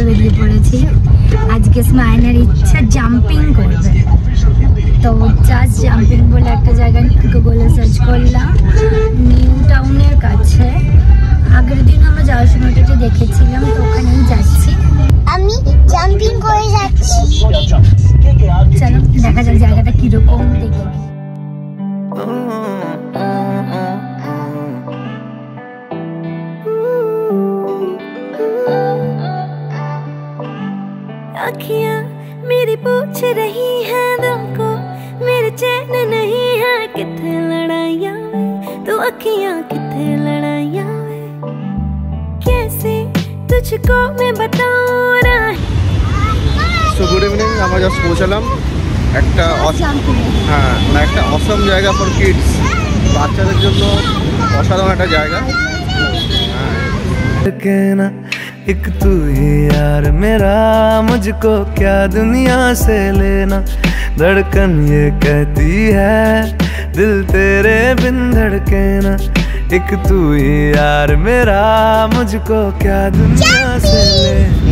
সবাই বেরিয়ে পড়েছি। আজকে স্মাইনের ইচ্ছা জাম্পিং করবে, তো জাস্ট জাম্পিং বলে একটা জায়গায় গুগলে সার্চ করলাম, নিউ টাউনের কাছে। আগের দিন আমরা যাওয়ার সময়টাকে দেখেছিলাম, তো ওখানেই যাচ্ছি। আমি জাম্পিং করে যাচ্ছি। চলো দেখা যাক জায়গাটা কিরকম। দেখি अखियाँ मेरी पूछ रही हैं दिल को, मेरे चैन नहीं है किथे लड़ाइयाँ वे, तो अखियाँ किथे लड़ाइयाँ वे, कैसे तुझको मैं बताऊँ ना। So good evening, আমরা জাস্ট পৌঁছালাম একটা একটা অসম জায়গা ফর কিডস, বাচ্চাদের জন্য অসাধারণ একটা জায়গা। एक तू ही यार मेरा, मुझको क्या दुनिया से लेना। धड़कन ये कहती है दिल तेरे बिन धड़के ना। एक तू ही यार मेरा, मुझको क्या दुनिया से लेना।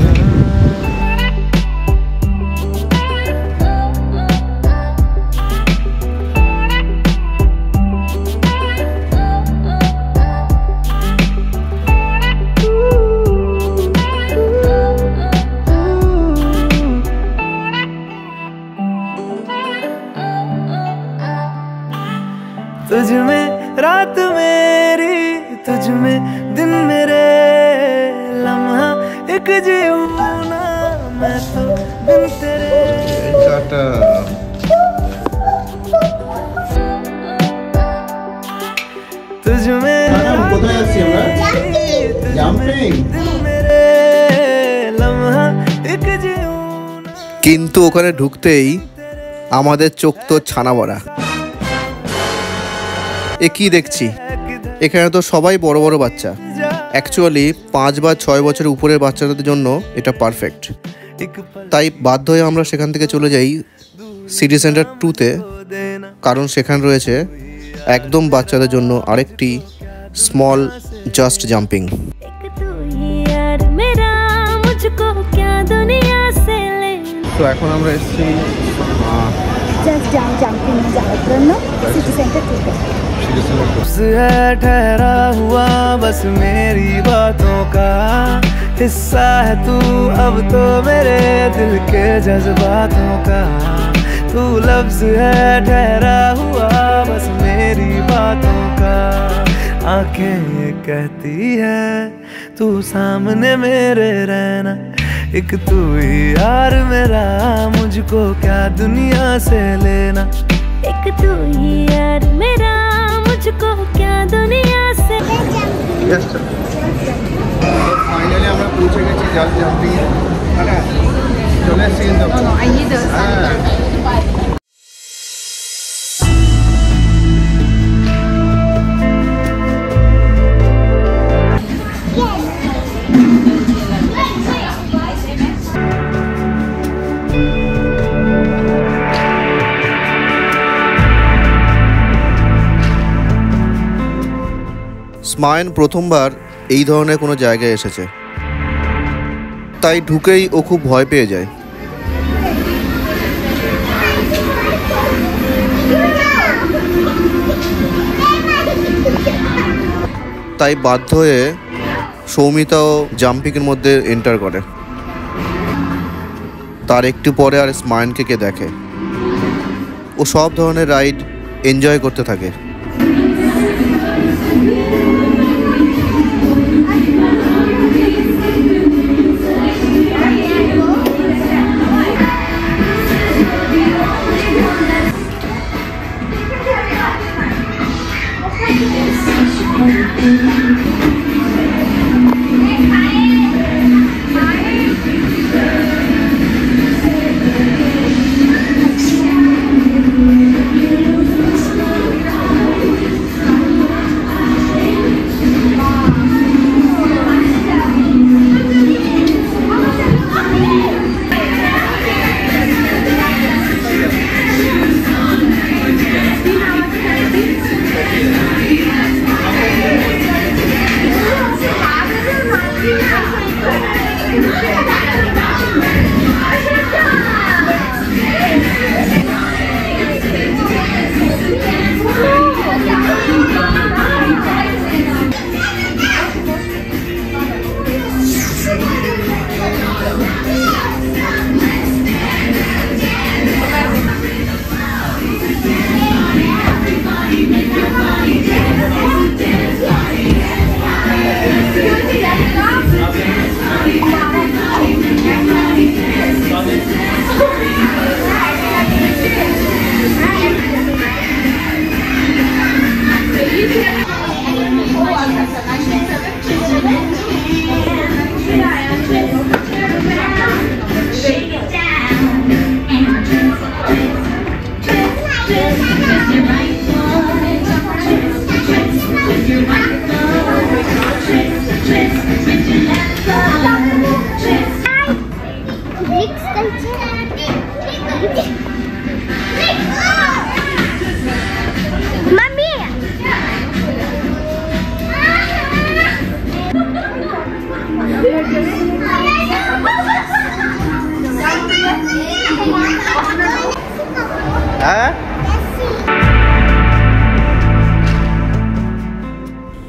तुझ में रात मेरी, तुझ में दिन मेरे, लम्हा एक जीऊं ना मैं तो बिन तेरे। तुझ में दिन मेरे, लम्हा एक जीऊं। কিন্তু ওখানে ঢুকতেই আমাদের চোখ তো ছানা ভরা। এ কি দেখছি, এখানে তো সবাই বড় বড় বাচ্চা। অ্যাকচুয়ালি 5 বা 6 বছরের উপরের বাচ্চাদের জন্য এটা পারফেক্ট। তাই বাধ্য হয়ে আমরা সেখান থেকে চলে যাই সিটি সেন্টার 2-তে, কারণ সেখানে রয়েছে একদম বাচ্চাদের জন্য আরেকটি স্মল জাস্ট জাম্পিং। তো এখন আমরা এসেছি জাস্ট জাম্পিং যাওয়ার জন্য সিটি সেন্টার 2-তে। है ठहरा हुआ बस मेरी बातों का हिस्सा है तू, अब तो मेरे दिल के जज्बातों का। तू लफ्ज है ठहरा हुआ बस मेरी बातों का। आंखें ये कहती है तू सामने मेरे रहना। एक तू ही यार मेरा, मुझको क्या दुनिया से लेना। एक तू ही यार मेरा, मुझको क्या दुनिया से। ফাইনালি আমরা পৌঁছে গেছি জাস্ট জাম্পিং এ। চলে এসেছি কিন্তু স্মাইন প্রথমবার এই ধরনের কোনো জায়গায় এসেছে, তাই ঢুকেই ও খুব ভয় পেয়ে যায়। তাই বাধ্য হয়ে সৌমিতাও জাম্পিংয়ের মধ্যে এন্টার করে। তার একটু পরে আর স্মাইনকে কে দেখে, ও সব ধরনের রাইড এনজয় করতে থাকে।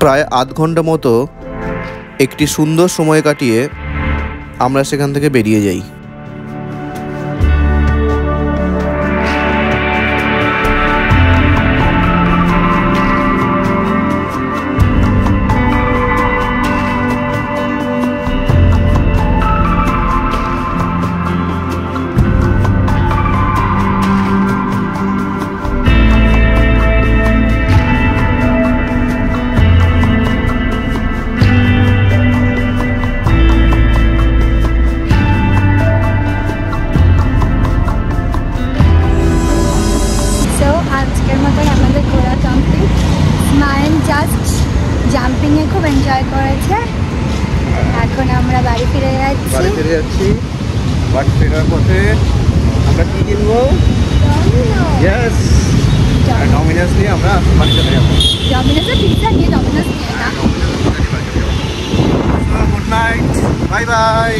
প্রায় আধ ঘন্টা মতো একটি সুন্দর সময় কাটিয়ে আমরা সেখান থেকে বেরিয়ে যাই। জাম্পিংয়ে খুব এনজয় করেছে। এখন আমরা বাড়ি ফিরে যাচ্ছি। বাড়ি ফেরার পথে আমরা কি কিনবো? ইয়েস, ডমিনোস নিয়ে আমরা বাড়ি চলে যাবো। ডমিনোসে পিৎজা নিয়ে ডমিনোস নিয়ে না। Good night, bye bye.